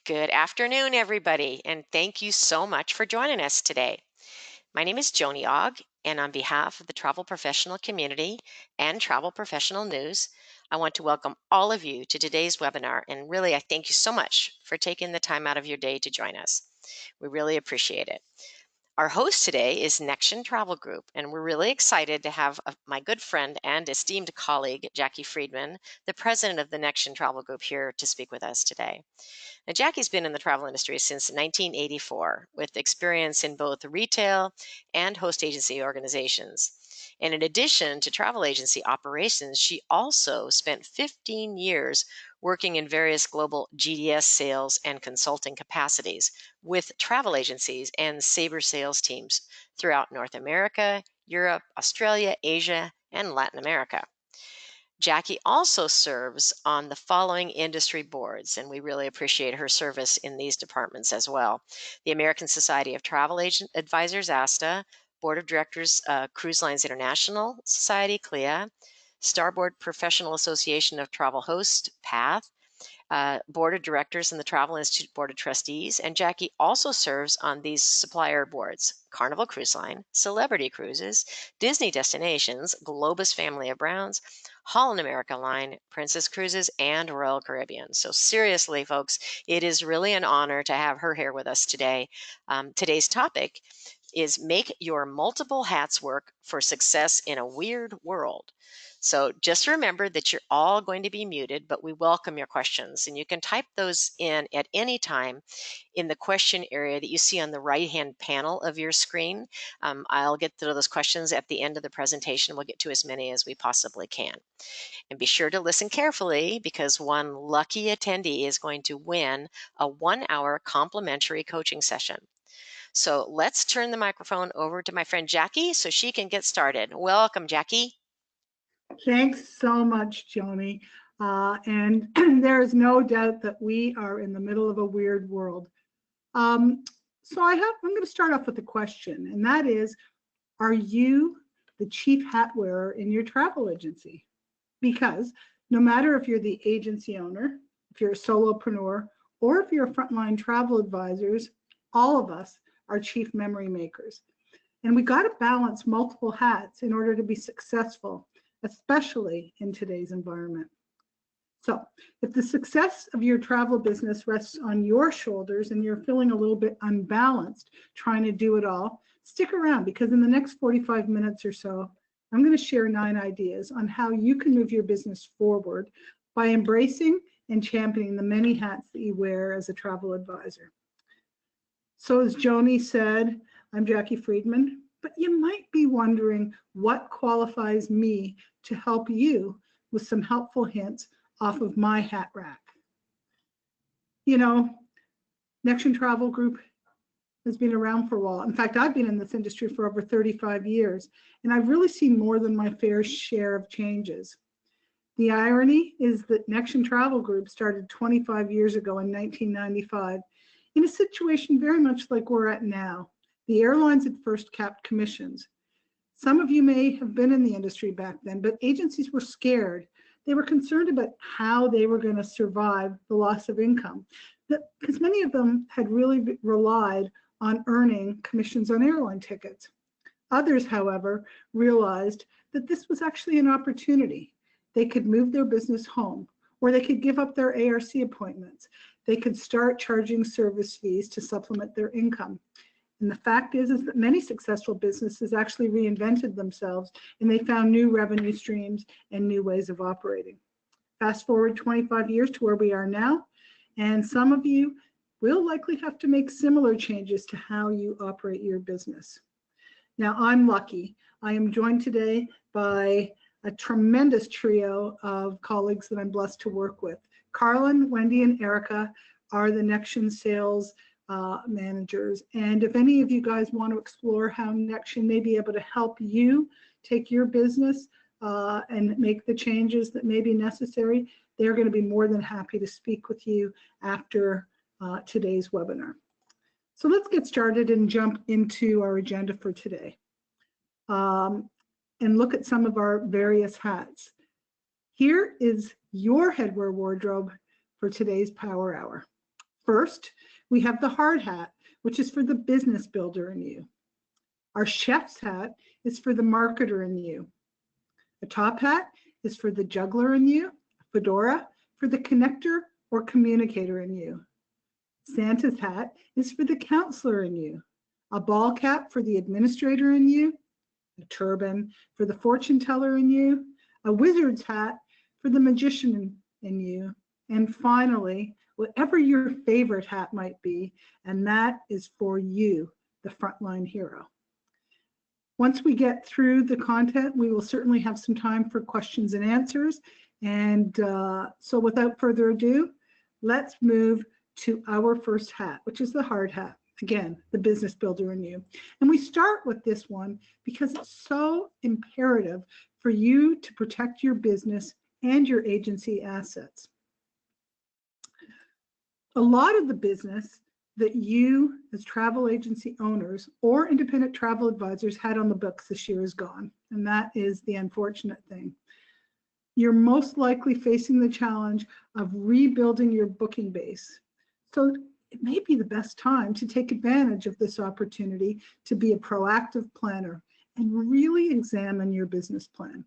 Good afternoon, everybody, and thank you so much for joining us today. My name is Joni Ogg, and on behalf of the travel professional community and Travel Professional News, I want to welcome all of you to today's webinar. And really, I thank you so much for taking the time out of your day to join us. We really appreciate it. Our host today is Nexion Travel Group, and we're really excited to have my good friend and esteemed colleague, Jackie Friedman, the president of the Nexion Travel Group, here to speak with us today. Now, Jackie's been in the travel industry since 1984, with experience in both retail and host agency organizations. And in addition to travel agency operations, she also spent 15 years working in various global GDS sales and consulting capacities with travel agencies and Sabre sales teams throughout North America, Europe, Australia, Asia, and Latin America. Jackie also serves on the following industry boards, and we really appreciate her service in these departments as well. The American Society of Travel Agent Advisors, ASTA, Board of Directors, Cruise Lines International Society, CLIA, Starboard Professional Association of Travel Hosts, PATH, Board of Directors in the Travel Institute Board of Trustees, and Jackie also serves on these supplier boards: Carnival Cruise Line, Celebrity Cruises, Disney Destinations, Globus Family of Brands, Holland America Line, Princess Cruises, and Royal Caribbean. So seriously, folks, it is really an honor to have her here with us today. Today's topic is Make Your Multiple Hats Work for Success in a Weird World. So just remember that you're all going to be muted, but we welcome your questions. And you can type those in at any time in the question area that you see on the right-hand panel of your screen. I'll get to those questions at the end of the presentation. We'll get to as many as we possibly can. And be sure to listen carefully, because one lucky attendee is going to win a 1-hour complimentary coaching session. So let's turn the microphone over to my friend Jackie so she can get started. Welcome, Jackie. Thanks so much, Joni. And there is no doubt that we are in the middle of a weird world. I'm going to start off with a question, and that is, are you the chief hat wearer in your travel agency? Because no matter if you're the agency owner, if you're a solopreneur, or if you're a frontline travel advisors, all of us are chief memory makers. And we got to balance multiple hats in order to be successful, especially in today's environment. So if the success of your travel business rests on your shoulders and you're feeling a little bit unbalanced trying to do it all, stick around, because in the next 45 minutes or so, I'm going to share 9 ideas on how you can move your business forward by embracing and championing the many hats that you wear as a travel advisor. So as Joni said, I'm Jackie Friedman, but you might be wondering what qualifies me to help you with some helpful hints off of my hat rack. You know, Nexion Travel Group has been around for a while. In fact, I've been in this industry for over 35 years, and I've really seen more than my fair share of changes. The irony is that Nexion Travel Group started 25 years ago in 1995 in a situation very much like we're at now. The airlines had first capped commissions. Some of you may have been in the industry back then, but agencies were scared. They were concerned about how they were going to survive the loss of income, because many of them had really relied on earning commissions on airline tickets. Others, however, realized that this was actually an opportunity. They could move their business home, or they could give up their ARC appointments. They could start charging service fees to supplement their income. And the fact is that many successful businesses actually reinvented themselves, and they found new revenue streams and new ways of operating. Fast forward 25 years to where we are now, and some of you will likely have to make similar changes to how you operate your business. Now, I'm lucky. I am joined today by a tremendous trio of colleagues that I'm blessed to work with. Carlin, Wendy, and Erica are the Nexion sales managers. And if any of you guys want to explore how Nexion may be able to help you take your business and make the changes that may be necessary, they're going to be more than happy to speak with you after today's webinar. So let's get started and jump into our agenda for today and look at some of our various hats. Here is your headwear wardrobe for today's Power Hour. First, we have the hard hat, which is for the business builder in you. Our chef's hat is for the marketer in you. A top hat is for the juggler in you. A fedora for the connector or communicator in you. Santa's hat is for the counselor in you. A ball cap for the administrator in you. A turban for the fortune teller in you. A wizard's hat for the magician in you. And finally, whatever your favorite hat might be, and that is for you, the frontline hero. Once we get through the content, we will certainly have some time for questions and answers. And so without further ado, let's move to our first hat, which is the hard hat. Again, the business builder in you. And we start with this one because it's so imperative for you to protect your business and your agency assets. A lot of the business that you as travel agency owners or independent travel advisors had on the books this year is gone. And that is the unfortunate thing. You're most likely facing the challenge of rebuilding your booking base. So it may be the best time to take advantage of this opportunity to be a proactive planner and really examine your business plan.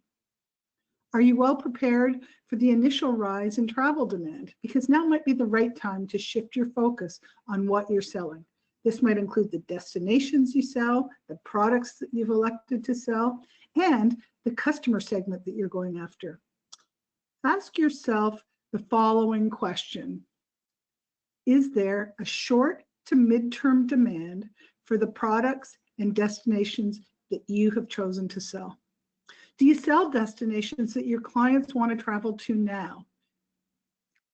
Are you well prepared for the initial rise in travel demand? Because now might be the right time to shift your focus on what you're selling. This might include the destinations you sell, the products that you've elected to sell, and the customer segment that you're going after. Ask yourself the following question. Is there a short to midterm demand for the products and destinations that you have chosen to sell? Do you sell destinations that your clients want to travel to now?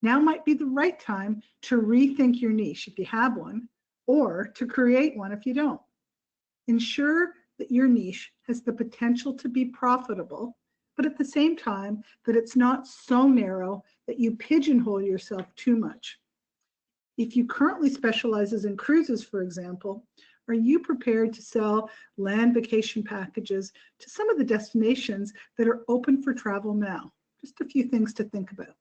Now might be the right time to rethink your niche if you have one, or to create one if you don't. Ensure that your niche has the potential to be profitable, but at the same time that it's not so narrow that you pigeonhole yourself too much. If you currently specialize in cruises, for example, are you prepared to sell land vacation packages to some of the destinations that are open for travel now? Just a few things to think about.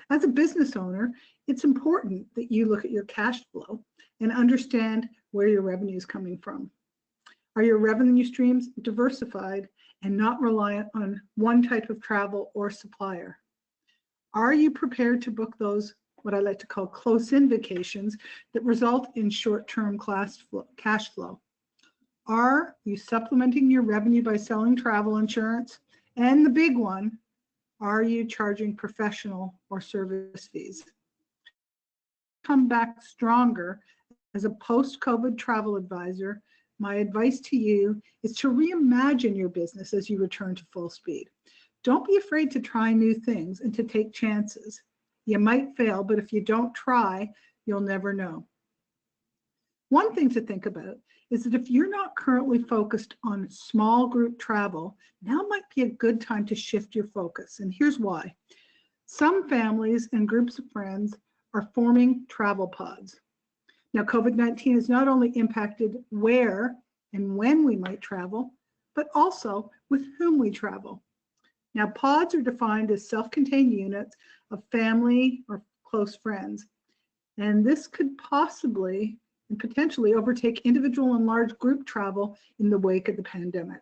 As a business owner, it's important that you look at your cash flow and understand where your revenue is coming from. Are your revenue streams diversified and not reliant on one type of travel or supplier? Are you prepared to book those what I like to call close-in vacations that result in short-term cash flow? Are you supplementing your revenue by selling travel insurance? And the big one, are you charging professional or service fees? Come back stronger as a post-COVID travel advisor. My advice to you is to reimagine your business as you return to full speed. Don't be afraid to try new things and to take chances. You might fail, but if you don't try, you'll never know. One thing to think about is that if you're not currently focused on small group travel, now might be a good time to shift your focus. And here's why. Some families and groups of friends are forming travel pods. Now, COVID-19 has not only impacted where and when we might travel, but also with whom we travel. Now, pods are defined as self-contained units of family or close friends. And this could possibly and potentially overtake individual and large group travel in the wake of the pandemic.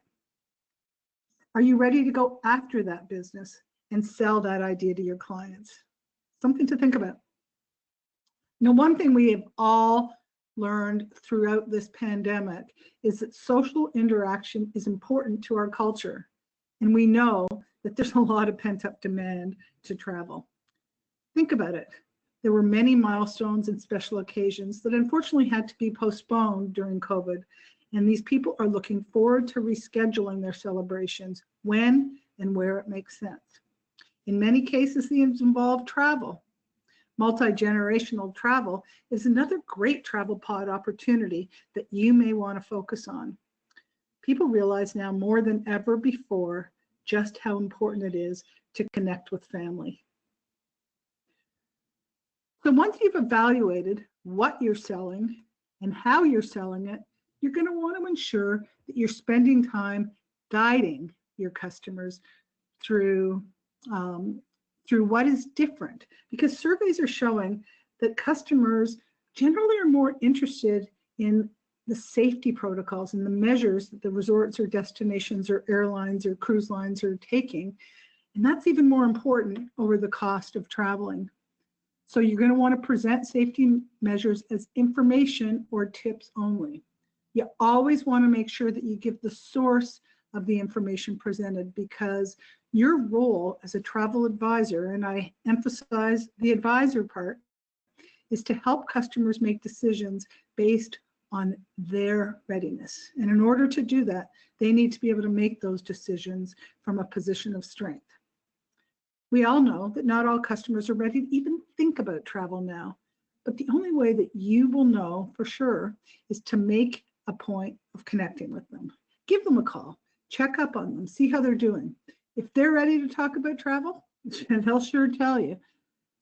Are you ready to go after that business and sell that idea to your clients? Something to think about. Now, one thing we have all learned throughout this pandemic is that social interaction is important to our culture. And we know that there's a lot of pent-up demand to travel. Think about it. There were many milestones and special occasions that unfortunately had to be postponed during COVID. And these people are looking forward to rescheduling their celebrations when and where it makes sense. In many cases, these involve travel. Multi-generational travel is another great travel pod opportunity that you may want to focus on. People realize now more than ever before just how important it is to connect with family. So once you've evaluated what you're selling and how you're selling it, you're going to want to ensure that you're spending time guiding your customers through what is different, because surveys are showing that customers generally are more interested in the safety protocols and the measures that the resorts or destinations or airlines or cruise lines are taking. And that's even more important over the cost of traveling. So you're going to want to present safety measures as information or tips only. You always want to make sure that you give the source of the information presented, because your role as a travel advisor, and I emphasize the advisor part, is to help customers make decisions based on their readiness. And in order to do that, they need to be able to make those decisions from a position of strength. We all know that not all customers are ready to even think about travel now, but the only way that you will know for sure is to make a point of connecting with them. Give them a call, check up on them, see how they're doing. If they're ready to talk about travel, they'll sure tell you.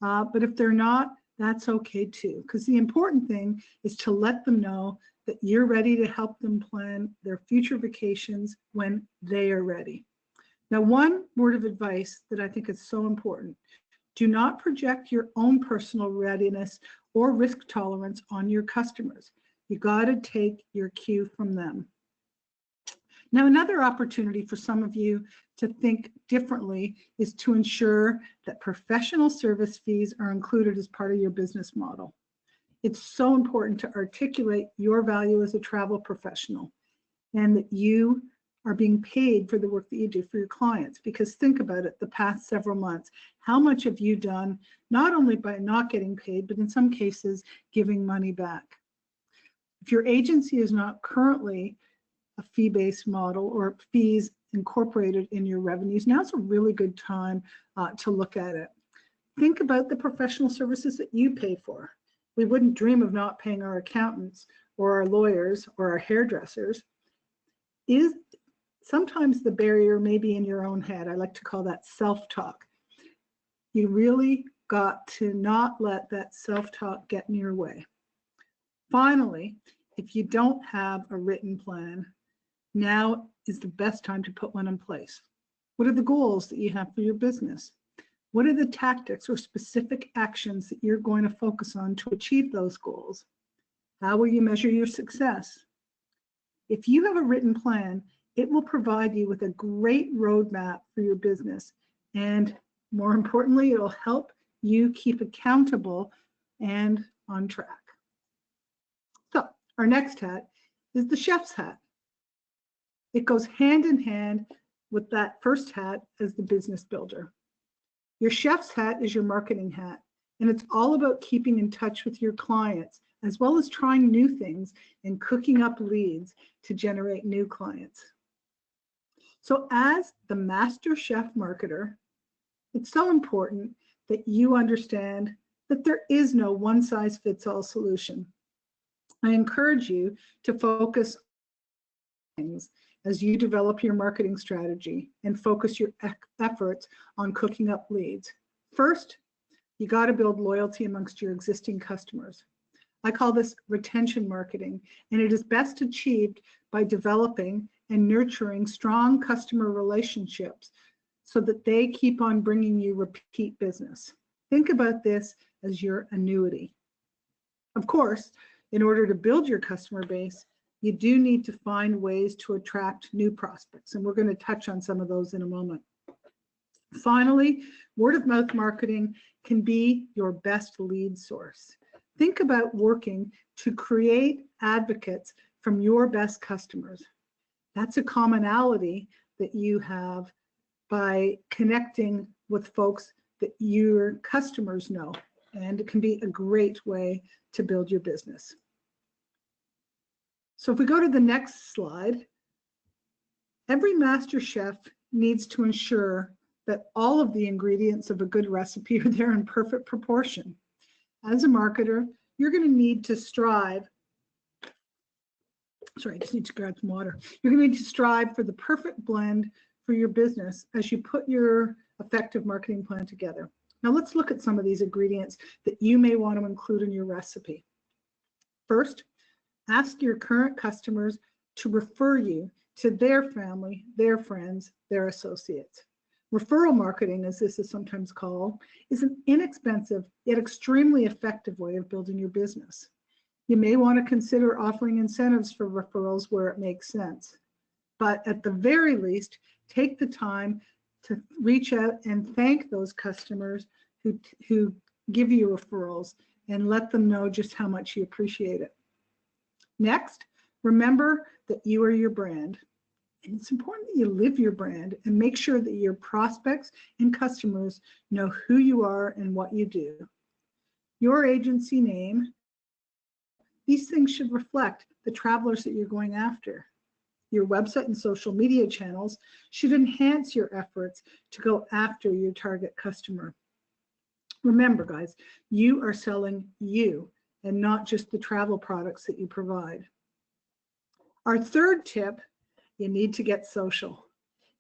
But if they're not, that's okay too, because the important thing is to let them know that you're ready to help them plan their future vacations when they are ready. Now, one word of advice that I think is so important: do not project your own personal readiness or risk tolerance on your customers. You got to take your cue from them. Now, another opportunity for some of you to think differently is to ensure that professional service fees are included as part of your business model. It's so important to articulate your value as a travel professional and that you are being paid for the work that you do for your clients. Because think about it, the past several months, how much have you done, not only by not getting paid, but in some cases, giving money back? If your agency is not currently a fee-based model or fees incorporated in your revenues, now's a really good time to look at it. Think about the professional services that you pay for. We wouldn't dream of not paying our accountants or our lawyers or our hairdressers. Sometimes the barrier may be in your own head. I like to call that self-talk. You really got to not let that self-talk get in your way. Finally, if you don't have a written plan, now is the best time to put one in place. What are the goals that you have for your business? What are the tactics or specific actions that you're going to focus on to achieve those goals? How will you measure your success? If you have a written plan, it will provide you with a great roadmap for your business. And more importantly, it'll help you keep accountable and on track. So our next hat is the chef's hat. It goes hand in hand with that first hat as the business builder. Your chef's hat is your marketing hat, and it's all about keeping in touch with your clients, as well as trying new things and cooking up leads to generate new clients. So as the master chef marketer, it's so important that you understand that there is no one-size-fits-all solution. I encourage you to focus on things as you develop your marketing strategy and focus your efforts on cooking up leads. First, you got to build loyalty amongst your existing customers. I call this retention marketing, and it is best achieved by developing and nurturing strong customer relationships so that they keep on bringing you repeat business. Think about this as your annuity. Of course, in order to build your customer base, you do need to find ways to attract new prospects, and we're going to touch on some of those in a moment. Finally, word of mouth marketing can be your best lead source. Think about working to create advocates from your best customers. That's a commonality that you have by connecting with folks that your customers know, and it can be a great way to build your business. So if we go to the next slide, every master chef needs to ensure that all of the ingredients of a good recipe are there in perfect proportion. As a marketer, you're going to need to strive. Sorry, I just need to grab some water. You're going to need to strive for the perfect blend for your business as you put your effective marketing plan together. Now let's look at some of these ingredients that you may want to include in your recipe. First, ask your current customers to refer you to their family, their friends, their associates. Referral marketing, as this is sometimes called, is an inexpensive yet extremely effective way of building your business. You may want to consider offering incentives for referrals where it makes sense. But at the very least, take the time to reach out and thank those customers who give you referrals and let them know just how much you appreciate it. Next, remember that you are your brand. And it's important that you live your brand and make sure that your prospects and customers know who you are and what you do. Your agency name, these things should reflect the travelers that you're going after. Your website and social media channels should enhance your efforts to go after your target customer. Remember, guys, you are selling you and not just the travel products that you provide. Our third tip, you need to get social.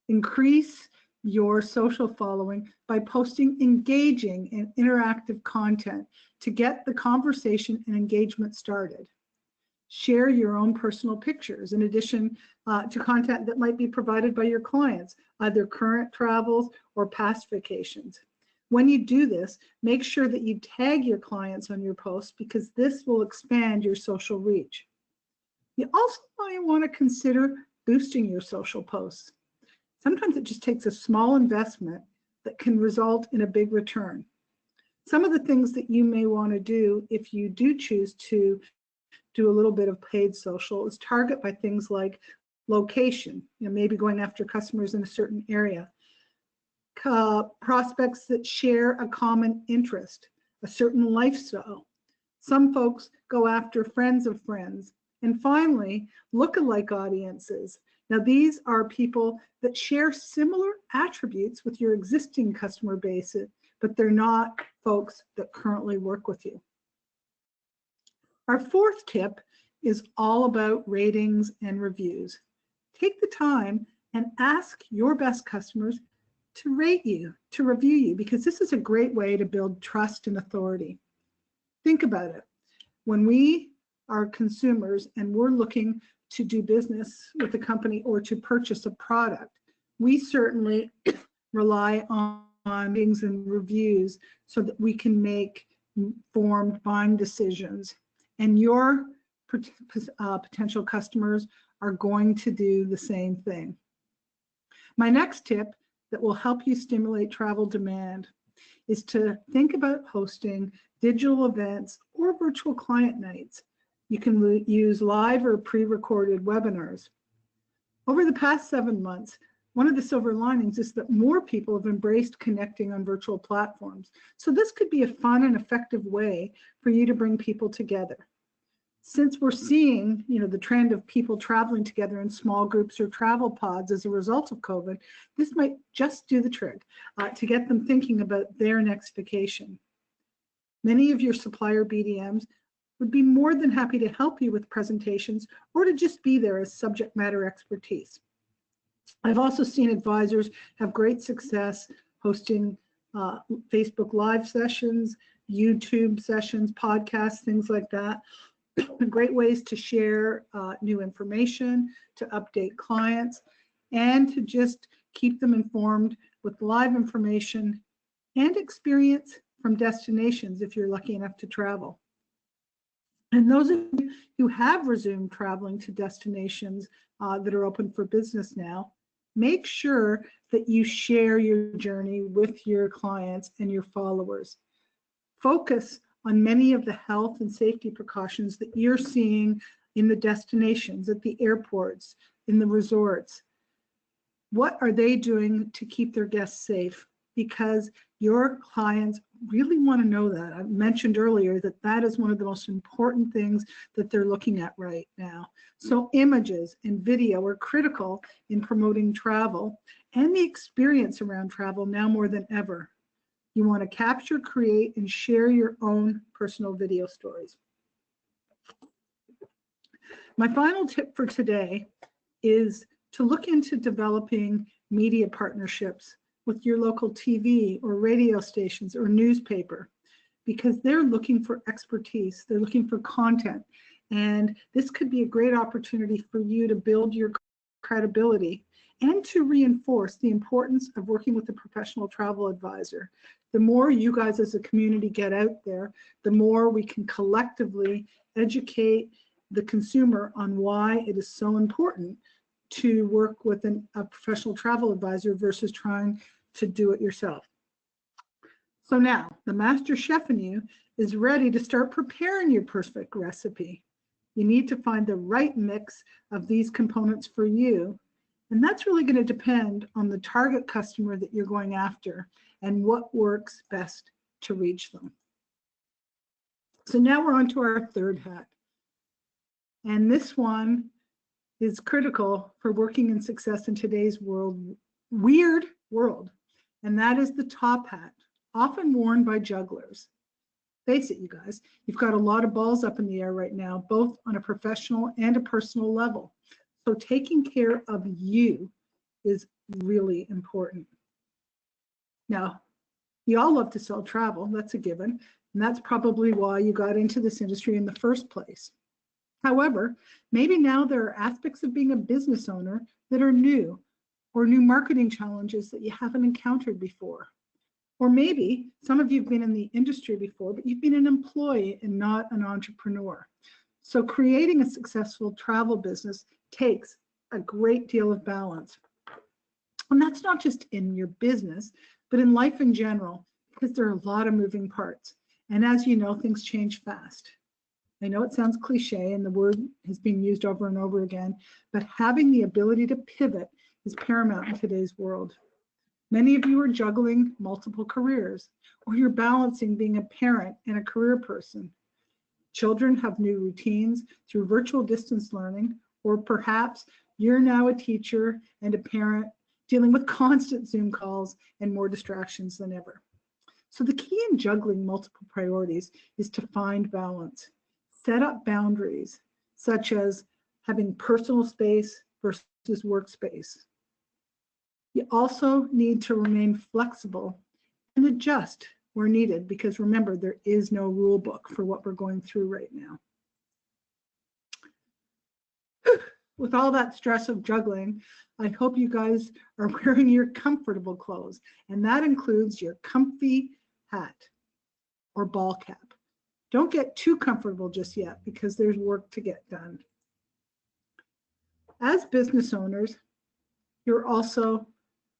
Increase your social following by posting engaging and interactive content to get the conversation and engagement started. Share your own personal pictures in addition to content that might be provided by your clients, either current travels or past vacations. When you do this, make sure that you tag your clients on your posts because this will expand your social reach. You also might want to consider boosting your social posts. Sometimes it just takes a small investment that can result in a big return. Some of the things that you may want to do if you do choose to do a little bit of paid social is target by things like location, maybe going after customers in a certain area, prospects that share a common interest, a certain lifestyle. Some folks go after friends of friends. And finally, lookalike audiences. Now, these are people that share similar attributes with your existing customer base, but they're not folks that currently work with you. Our fourth tip is all about ratings and reviews. Take the time and ask your best customers to rate you, to review you, because this is a great way to build trust and authority. Think about it. When we are consumers and we're looking to do business with a company or to purchase a product, we certainly rely on ratings and reviews so that we can make informed buying decisions. And your potential customers are going to do the same thing. My next tip that will help you stimulate travel demand is to think about hosting digital events or virtual client nights. You can use live or pre-recorded webinars. Over the past 7 months, one of the silver linings is that more people have embraced connecting on virtual platforms. So this could be a fun and effective way for you to bring people together. Since we're seeing, the trend of people traveling together in small groups or travel pods as a result of COVID, this might just do the trick to get them thinking about their next vacation. Many of your supplier BDMs would be more than happy to help you with presentations or to just be there as subject matter expertise. I've also seen advisors have great success hosting Facebook Live sessions, YouTube sessions, podcasts, things like that. Great ways to share new information, to update clients, and to just keep them informed with live information and experience from destinations if you're lucky enough to travel. And those of you who have resumed traveling to destinations that are open for business now, make sure that you share your journey with your clients and your followers. Focus on many of the health and safety precautions that you're seeing in the destinations, at the airports, in the resorts. What are they doing to keep their guests safe? Because your clients really want to know that. I mentioned earlier that that is one of the most important things that they're looking at right now. So images and video are critical in promoting travel and the experience around travel now more than ever. You want to capture, create, and share your own personal video stories. My final tip for today is to look into developing media partnerships with your local TV or radio stations or newspaper, because they're looking for expertise, they're looking for content, and this could be a great opportunity for you to build your credibility and to reinforce the importance of working with a professional travel advisor. The more you guys as a community get out there, the more we can collectively educate the consumer on why it is so important to work with a professional travel advisor versus trying to do it yourself. So now the master chef in you is ready to start preparing your perfect recipe. You need to find the right mix of these components for you. And that's really going to depend on the target customer that you're going after and what works best to reach them. So now we're on to our third hat. And this one is critical for working in success in today's weird world. And that is the top hat, often worn by jugglers. Face it, you guys, you've got a lot of balls up in the air right now, both on a professional and a personal level. So taking care of you is really important. Now, you all love to sell travel, that's a given, and that's probably why you got into this industry in the first place. However, maybe now there are aspects of being a business owner that are new, or new marketing challenges that you haven't encountered before. Or maybe some of you have been in the industry before, but you've been an employee and not an entrepreneur. So creating a successful travel business takes a great deal of balance. And that's not just in your business, but in life in general, because there are a lot of moving parts. And as you know, things change fast. I know it sounds cliche and the word has been used over and over again, but having the ability to pivot is paramount in today's world. Many of you are juggling multiple careers, or you're balancing being a parent and a career person. Children have new routines through virtual distance learning, or perhaps you're now a teacher and a parent dealing with constant Zoom calls and more distractions than ever. So the key in juggling multiple priorities is to find balance. Set up boundaries, such as having personal space versus workspace. You also need to remain flexible and adjust where needed, because remember, there is no rule book for what we're going through right now. With all that stress of juggling, I hope you guys are wearing your comfortable clothes, and that includes your comfy hat or ball cap. Don't get too comfortable just yet, because there's work to get done. As business owners, you're also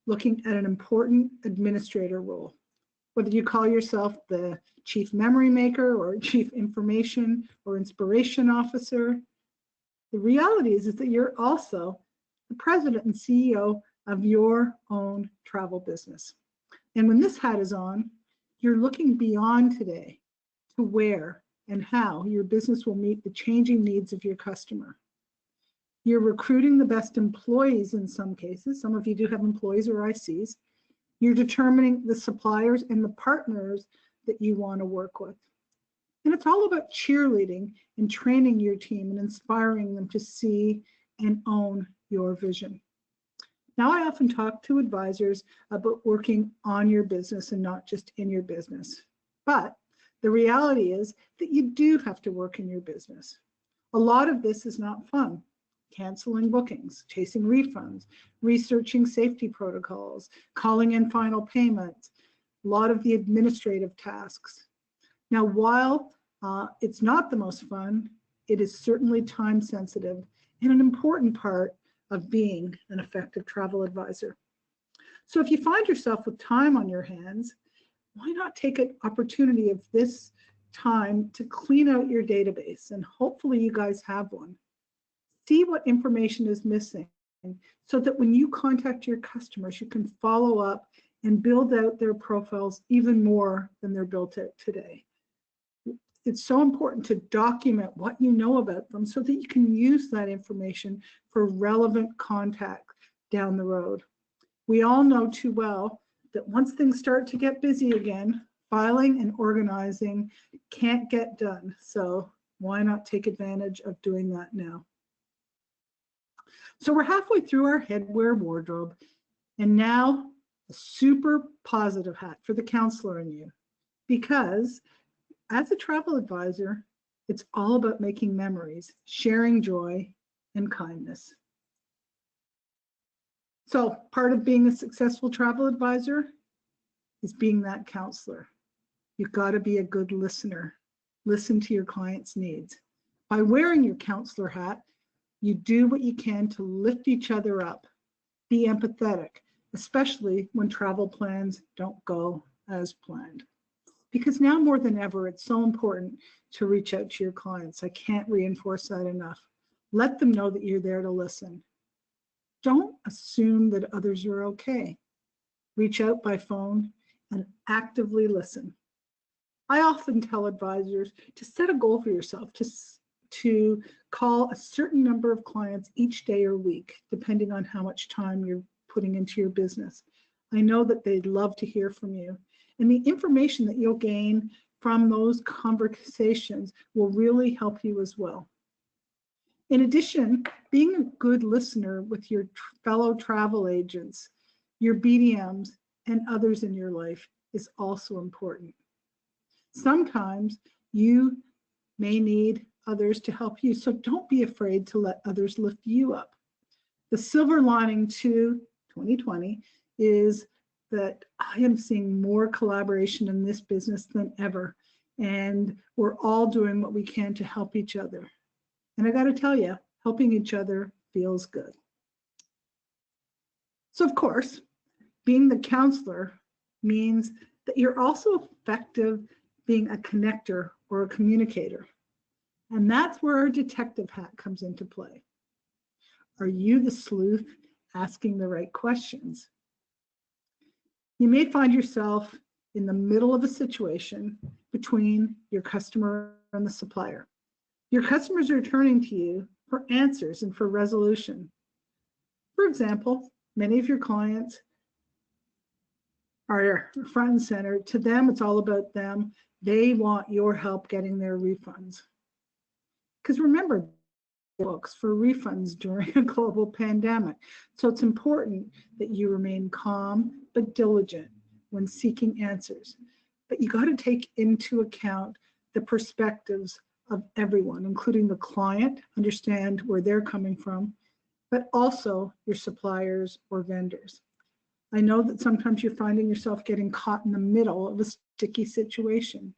looking at an important administrator role. Whether you call yourself the chief memory maker or chief information or inspiration officer, the reality is that you're also the president and CEO of your own travel business. And when this hat is on, you're looking beyond today to where and how your business will meet the changing needs of your customer. You're recruiting the best employees in some cases. Some of you do have employees or ICs. You're determining the suppliers and the partners that you want to work with. And it's all about cheerleading and training your team and inspiring them to see and own your vision. Now, I often talk to advisors about working on your business and not just in your business. But the reality is that you do have to work in your business. A lot of this is not fun. Canceling bookings, chasing refunds, researching safety protocols, calling in final payments, a lot of the administrative tasks. Now, while it's not the most fun, it is certainly time sensitive and an important part of being an effective travel advisor. So if you find yourself with time on your hands, why not take an opportunity of this time to clean out your database? And hopefully you guys have one. See what information is missing so that when you contact your customers, you can follow up and build out their profiles even more than they're built out today. It's so important to document what you know about them so that you can use that information for relevant contact down the road. We all know too well that once things start to get busy again, filing and organizing can't get done. So why not take advantage of doing that now? So we're halfway through our headwear wardrobe, and now a super positive hat for the counselor in you, because as a travel advisor, it's all about making memories, sharing joy and kindness. So part of being a successful travel advisor is being that counselor. You've got to be a good listener. Listen to your client's needs. By wearing your counselor hat, you do what you can to lift each other up. Be empathetic, especially when travel plans don't go as planned. Because now more than ever, it's so important to reach out to your clients. I can't reinforce that enough. Let them know that you're there to listen. Don't assume that others are okay. Reach out by phone and actively listen. I often tell advisors to set a goal for yourself to call a certain number of clients each day or week, depending on how much time you're putting into your business. I know that they'd love to hear from you. And the information that you'll gain from those conversations will really help you as well. In addition, being a good listener with your fellow travel agents, your BDMs, and others in your life is also important. Sometimes you may need others to help you, so don't be afraid to let others lift you up. The silver lining to 2020 is that I am seeing more collaboration in this business than ever, and we're all doing what we can to help each other. And I got to tell you, helping each other feels good. So of course, being the counselor means that you're also effective being a connector or a communicator. And that's where our detective hat comes into play. Are you the sleuth asking the right questions? You may find yourself in the middle of a situation between your customer and the supplier. Your customers are turning to you for answers and for resolution. For example, many of your clients are front and center. To them, it's all about them. They want your help getting their refunds. Because remember, books for refunds during a global pandemic. So it's important that you remain calm but diligent when seeking answers. But you got to take into account the perspectives of everyone, including the client, understand where they're coming from, but also your suppliers or vendors. I know that sometimes you're finding yourself getting caught in the middle of a sticky situation.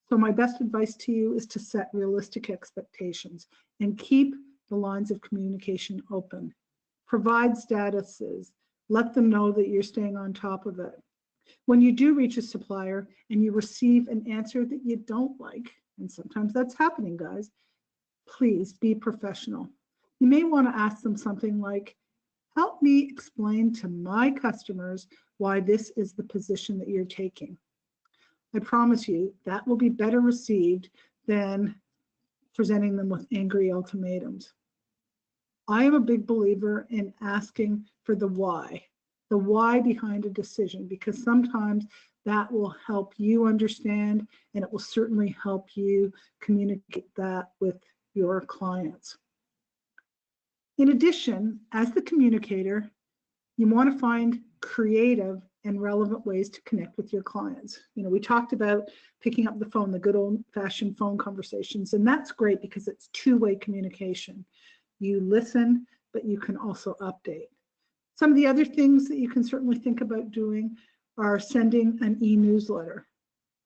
So my best advice to you is to set realistic expectations and keep the lines of communication open. Provide statuses. Let them know that you're staying on top of it. When you do reach a supplier and you receive an answer that you don't like, and sometimes that's happening, guys, please be professional. You may want to ask them something like, help me explain to my customers why this is the position that you're taking. I promise you that will be better received than presenting them with angry ultimatums. I am a big believer in asking for the why behind a decision, because sometimes that will help you understand, and it will certainly help you communicate that with your clients. In addition, as the communicator, you want to find creative and relevant ways to connect with your clients. You know, we talked about picking up the phone, the good old-fashioned phone conversations, and that's great because it's two-way communication. You listen, but you can also update. Some of the other things that you can certainly think about doing are sending an e-newsletter,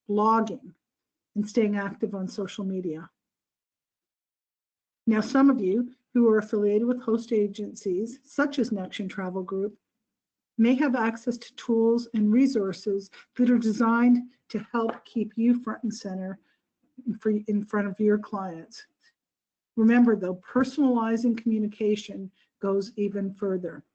blogging, and staying active on social media. Now, some of you who are affiliated with host agencies, such as Nexion Travel Group, may have access to tools and resources that are designed to help keep you front and center in front of your clients. Remember, though, personalizing communication goes even further.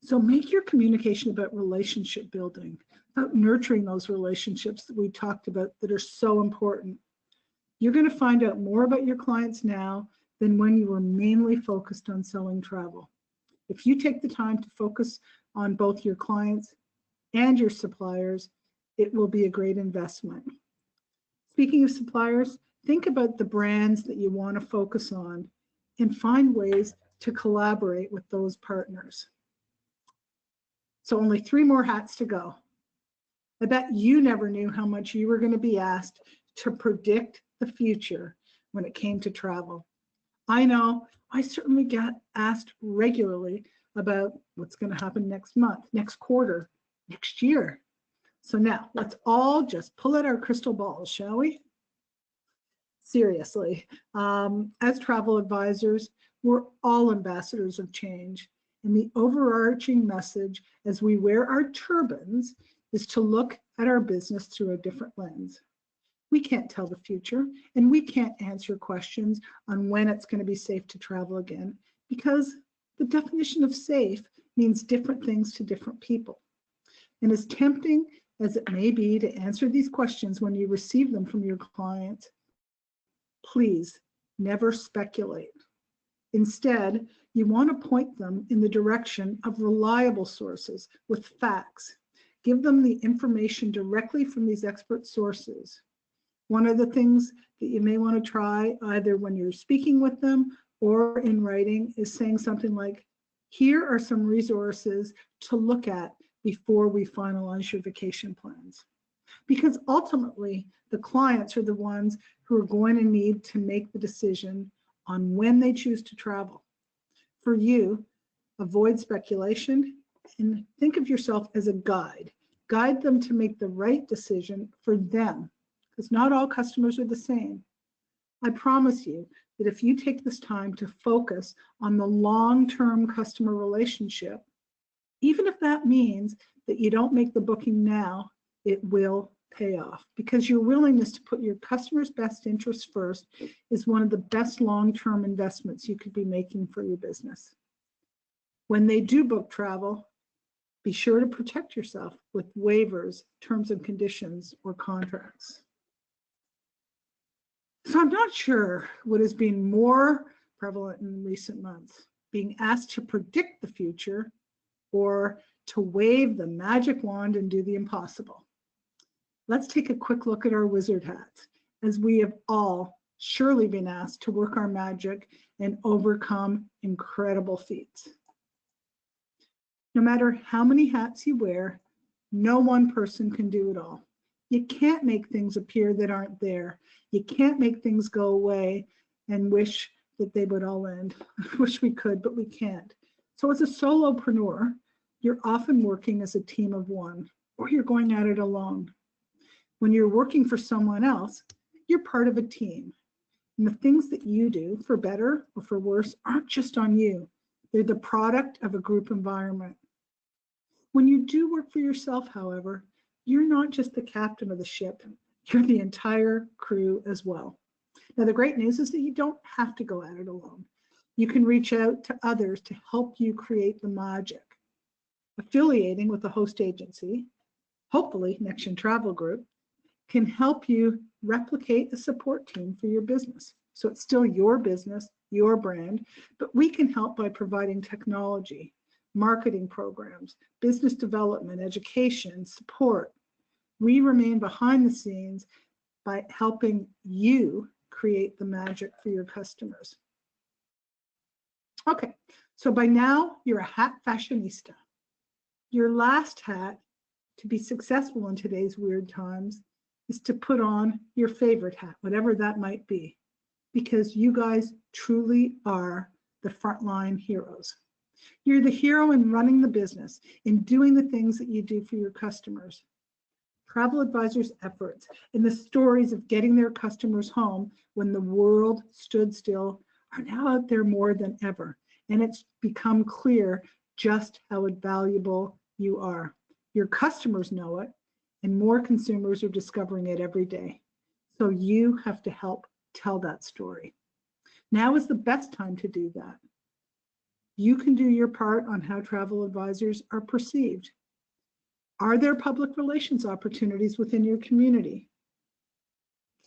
So make your communication about relationship building, about nurturing those relationships that we talked about that are so important. You're going to find out more about your clients now than when you were mainly focused on selling travel. If you take the time to focus on both your clients and your suppliers, it will be a great investment. Speaking of suppliers, think about the brands that you want to focus on and find ways to collaborate with those partners. So only 3 more hats to go. I bet you never knew how much you were going to be asked to predict the future when it came to travel. I know I certainly get asked regularly about what's going to happen next month, next quarter, next year. So now let's all just pull out our crystal balls, shall we? Seriously, as travel advisors, we're all ambassadors of change. And the overarching message as we wear our turbans is to look at our business through a different lens. We can't tell the future, and we can't answer questions on when it's going to be safe to travel again, because the definition of safe means different things to different people. And as tempting as it may be to answer these questions when you receive them from your clients, please never speculate. Instead, you want to point them in the direction of reliable sources with facts. Give them the information directly from these expert sources. One of the things that you may want to try, either when you're speaking with them or in writing, is saying something like, here are some resources to look at before we finalize your vacation plans. Because ultimately, the clients are the ones who are going to need to make the decision on when they choose to travel. For you, avoid speculation and think of yourself as a guide. Guide them to make the right decision for them, because not all customers are the same. I promise you that if you take this time to focus on the long-term customer relationship, even if that means that you don't make the booking now, it will pay off, because your willingness to put your customer's best interests first is one of the best long-term investments you could be making for your business. When they do book travel, be sure to protect yourself with waivers, terms and conditions, or contracts. So I'm not sure what has been more prevalent in recent months, being asked to predict the future or to wave the magic wand and do the impossible. Let's take a quick look at our wizard hats, as we have all surely been asked to work our magic and overcome incredible feats. No matter how many hats you wear, no one person can do it all. You can't make things appear that aren't there. You can't make things go away and wish that they would all end. I wish we could, but we can't. So as a solopreneur, you're often working as a team of one, or you're going at it alone. When you're working for someone else, you're part of a team. And the things that you do, for better or for worse, aren't just on you. They're the product of a group environment. When you do work for yourself, however, you're not just the captain of the ship, you're the entire crew as well. Now, the great news is that you don't have to go at it alone. You can reach out to others to help you create the magic. Affiliating with a host agency, hopefully Nexion Travel Group, can help you replicate a support team for your business. So it's still your business, your brand, but we can help by providing technology, marketing programs, business development, education, support. We remain behind the scenes by helping you create the magic for your customers. Okay, so by now you're a hat fashionista. Your last hat to be successful in today's weird times is to put on your favorite hat, whatever that might be, because you guys truly are the frontline heroes. You're the hero in running the business, in doing the things that you do for your customers. Travel advisors' efforts and the stories of getting their customers home when the world stood still are now out there more than ever, and it's become clear just how valuable you are. Your customers know it, and more consumers are discovering it every day. So you have to help tell that story. Now is the best time to do that. You can do your part on how travel advisors are perceived. Are there public relations opportunities within your community?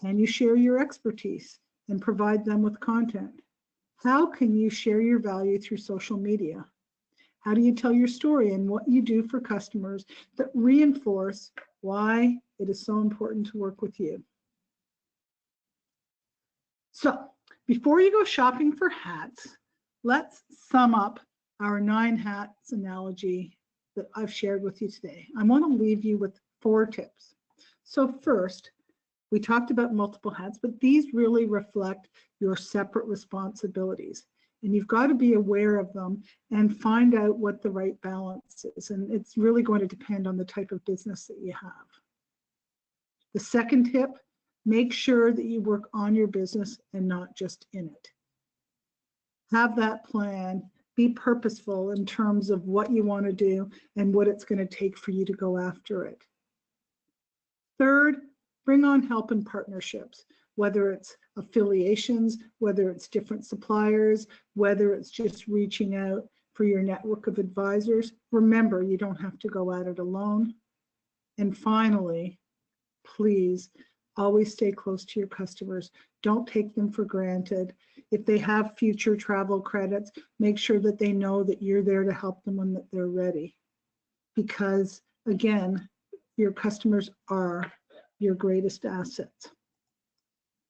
Can you share your expertise and provide them with content? How can you share your value through social media? How do you tell your story and what you do for customers that reinforce why it is so important to work with you? So, before you go shopping for hats, let's sum up our 9 hats analogy that I've shared with you today. I want to leave you with 4 tips. So first, we talked about multiple hats, but these really reflect your separate responsibilities. and you've got to be aware of them and find out what the right balance is. And it's really going to depend on the type of business that you have. The second tip, make sure that you work on your business and not just in it. Have that plan. Be purposeful in terms of what you want to do and what it's going to take for you to go after it. Third, bring on help and partnerships, whether it's affiliations, whether it's different suppliers, whether it's just reaching out for your network of advisors. Remember, you don't have to go at it alone. And finally, please always stay close to your customers. Don't take them for granted. If they have future travel credits, make sure that they know that you're there to help them when they're ready. Because again, your customers are your greatest assets.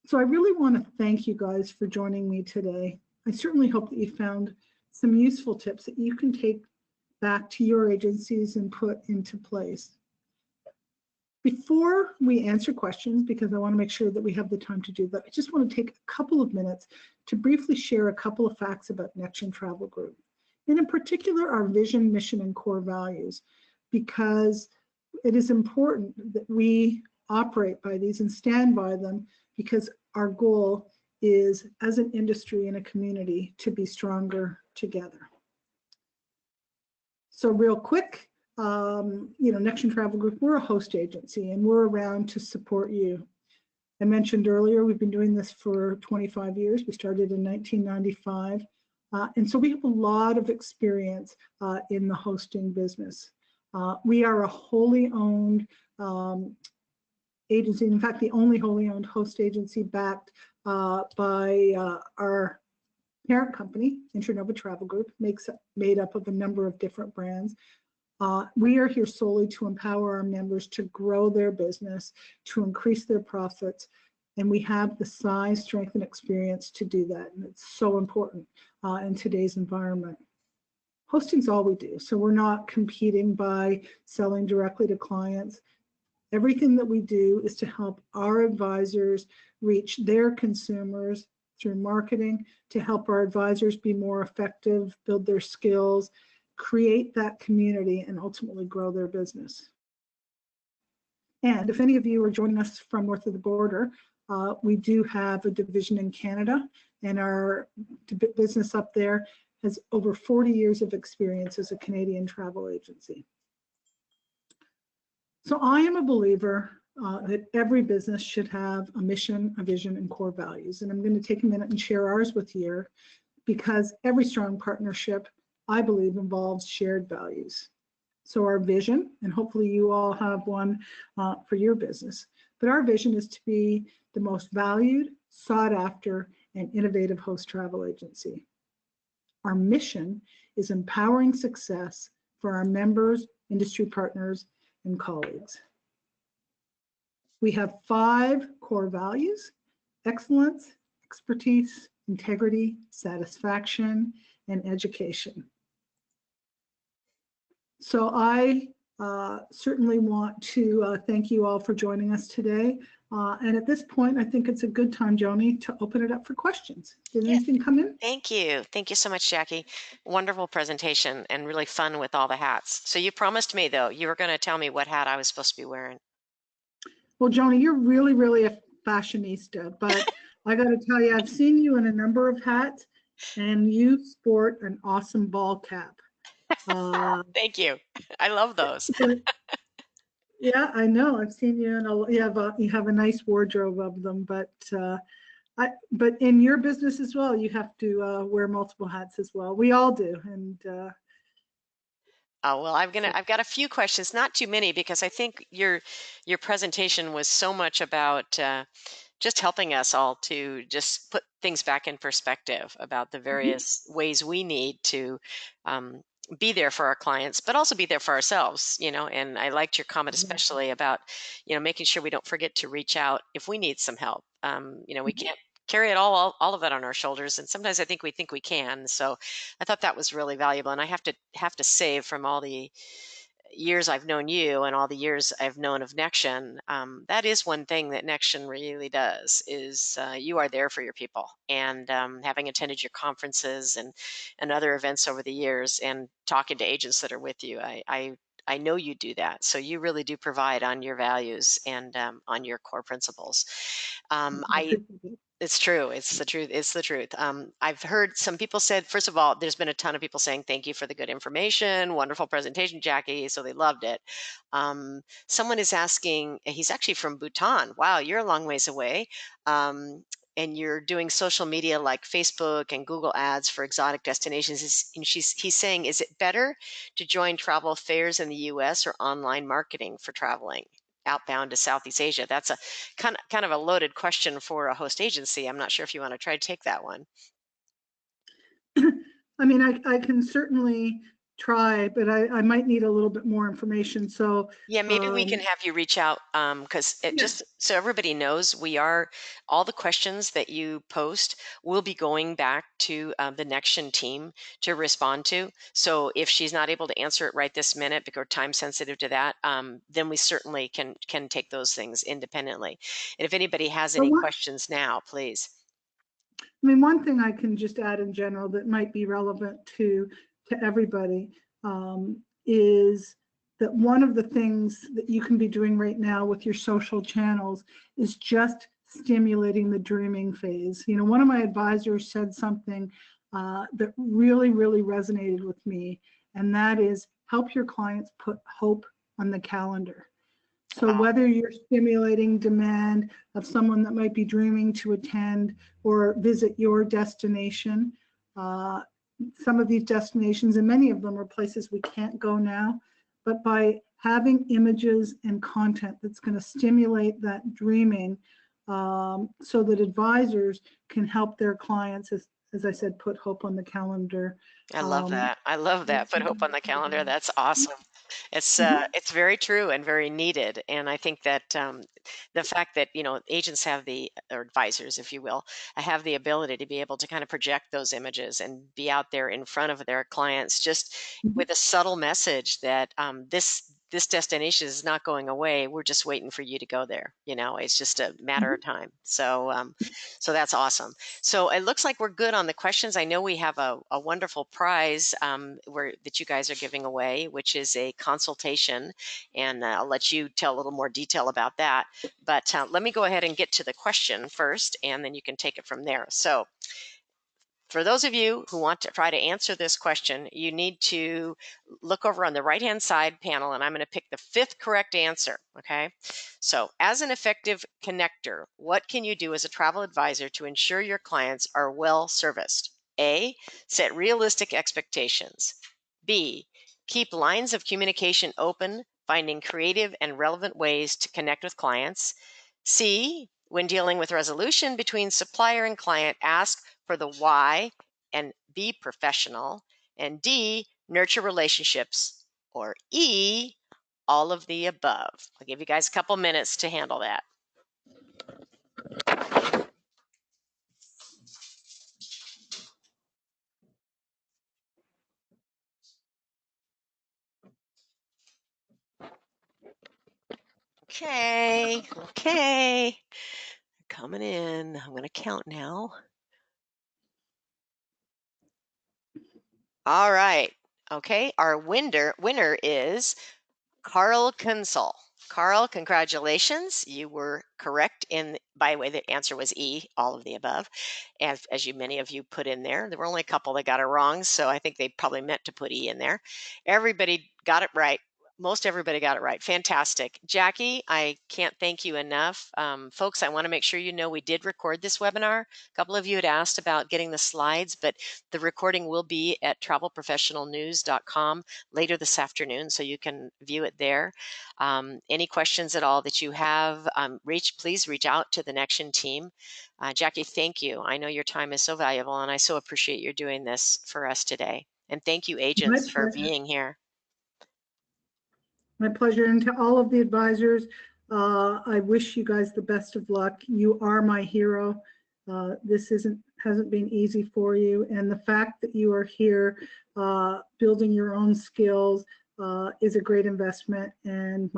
So I really want to thank you guys for joining me today. I certainly hope that you found some useful tips that you can take back to your agencies and put into place. Before we answer questions, because I want to make sure that we have the time to do that, I just want to take a couple of minutes to briefly share a couple of facts about Nexion Travel Group, and in particular our vision, mission, and core values, because it is important that we operate by these and stand by them, because our goal is, as an industry and a community, to be stronger together. So real quick, Nexion Travel Group, we're a host agency and we're around to support you. I mentioned earlier, we've been doing this for 25 years. We started in 1995. And so we have a lot of experience in the hosting business. We are a wholly owned agency. In fact, the only wholly owned host agency backed by our parent company, Internova Travel Group, made up of a number of different brands. We are here solely to empower our members to grow their business, to increase their profits, and we have the size, strength, and experience to do that, and it's so important in today's environment. Hosting's all we do, so we're not competing by selling directly to clients. Everything that we do is to help our advisors reach their consumers through marketing, to help our advisors be more effective, build their skills, create that community, and ultimately grow their business. And if any of you are joining us from north of the border, we do have a division in Canada, and our business up there has over 40 years of experience as a Canadian travel agency. So I am a believer that every business should have a mission, a vision, and core values. And I'm going to take a minute and share ours with you, because every strong partnership, I believe, involves shared values. So our vision, and hopefully you all have one for your business, but our vision is to be the most valued, sought after, and innovative host travel agency. Our mission is empowering success for our members, industry partners, and colleagues. We have 5 core values: excellence, expertise, integrity, satisfaction, and education. So I certainly want to thank you all for joining us today. And at this point, I think it's a good time, Joni, to open it up for questions. Did anything come in? Thank you. Thank you so much, Jackie. Wonderful presentation and really fun with all the hats. So you promised me, though, you were going to tell me what hat I was supposed to be wearing. Well, Joni, you're really a fashionista, but I got to tell you, I've seen you in a number of hats, and you sport an awesome ball cap. Thank you. I love those. Yeah, I know. I've seen you in you have a nice wardrobe of them, but in your business as well, you have to wear multiple hats as well. We all do, and Oh, well, I've got a few questions, not too many, because I think your presentation was so much about just helping us all to just put things back in perspective about the various ways we need to be there for our clients, but also be there for ourselves, and I liked your comment especially about, making sure we don't forget to reach out if we need some help. We can't carry it all of it on our shoulders, and sometimes I think we can. So I thought that was really valuable, and I have to say, from all the years I've known you and all the years I've known of Nexion, that is one thing that Nexion really does is you are there for your people. And having attended your conferences and other events over the years and talking to agents that are with you, I know you do that. So you really do provide on your values and on your core principles. I appreciate it. It's true. It's the truth. It's the truth. I've heard some people said, first of all, there's been a ton of people saying, thank you for the good information. Wonderful presentation, Jackie. So they loved it. Someone is asking, he's actually from Bhutan. Wow, you're a long ways away. And you're doing social media like Facebook and Google ads for exotic destinations. And he's saying, is it better to join travel fairs in the US or online marketing for traveling outbound to Southeast Asia? That's a kind of a loaded question for a host agency. I'm not sure if you want to try to take that one. I mean, I can certainly try, but I might need a little bit more information. So Yeah, maybe we can have you reach out because it yeah. just so everybody knows all the questions that you post will be going back to the Nexion team to respond to. So if she's not able to answer it right this minute because time sensitive to that, then we certainly can take those things independently. And if anybody has any questions now, please. I mean, one thing I can just add in general that might be relevant to everybody is that one of the things that you can be doing right now with your social channels is just stimulating the dreaming phase. You know, one of my advisors said something that really, really resonated with me, and that is help your clients put hope on the calendar. So whether you're stimulating demand of someone that might be dreaming to attend or visit your destination, some of these destinations, and many of them are places we can't go now, but by having images and content that's going to stimulate that dreaming so that advisors can help their clients, as I said, put hope on the calendar. I love that. I love that. Put hope on the calendar. That's awesome. It's very true and very needed. And I think that the fact that agents have or advisors, if you will, have the ability to be able to kind of project those images and be out there in front of their clients, just with a subtle message that this destination is not going away. We're just waiting for you to go there. It's just a matter of time. So so that's awesome. So it looks like we're good on the questions. I know we have a wonderful prize that you guys are giving away, which is a consultation, and I'll let you tell a little more detail about that. But let me go ahead and get to the question first, and then you can take it from there. So for those of you who want to try to answer this question, you need to look over on the right-hand side panel, and I'm going to pick the 5th correct answer, okay? So as an effective connector, what can you do as a travel advisor to ensure your clients are well serviced? A, set realistic expectations. B, keep lines of communication open, finding creative and relevant ways to connect with clients. C, when dealing with resolution between supplier and client, ask for the why and be professional. And D, nurture relationships. Or E, all of the above. I'll give you guys a couple minutes to handle that. Okay. Coming in. I'm going to count now. All right. Okay. Our winner is Carl Kunsel. Carl, congratulations. You were correct by the way, the answer was E, all of the above. As many of you put in there. There were only a couple that got it wrong, so I think they probably meant to put E in there. Everybody got it right. Most everybody got it right. Fantastic. Jackie, I can't thank you enough. Folks, I want to make sure you know we did record this webinar. A couple of you had asked about getting the slides, but the recording will be at travelprofessionalnews.com later this afternoon, so you can view it there. Any questions at all that you have, please reach out to the Nexion team. Jackie, thank you. I know your time is so valuable, and I so appreciate you doing this for us today. And thank you, agents, for being here. My pleasure. And to all of the advisors, I wish you guys the best of luck. You are my hero. This hasn't been easy for you. And the fact that you are here building your own skills, is a great investment. And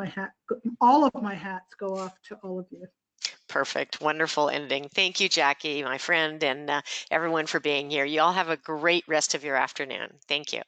all of my hats go off to all of you. Perfect. Wonderful ending. Thank you, Jackie, my friend, and everyone for being here. You all have a great rest of your afternoon. Thank you.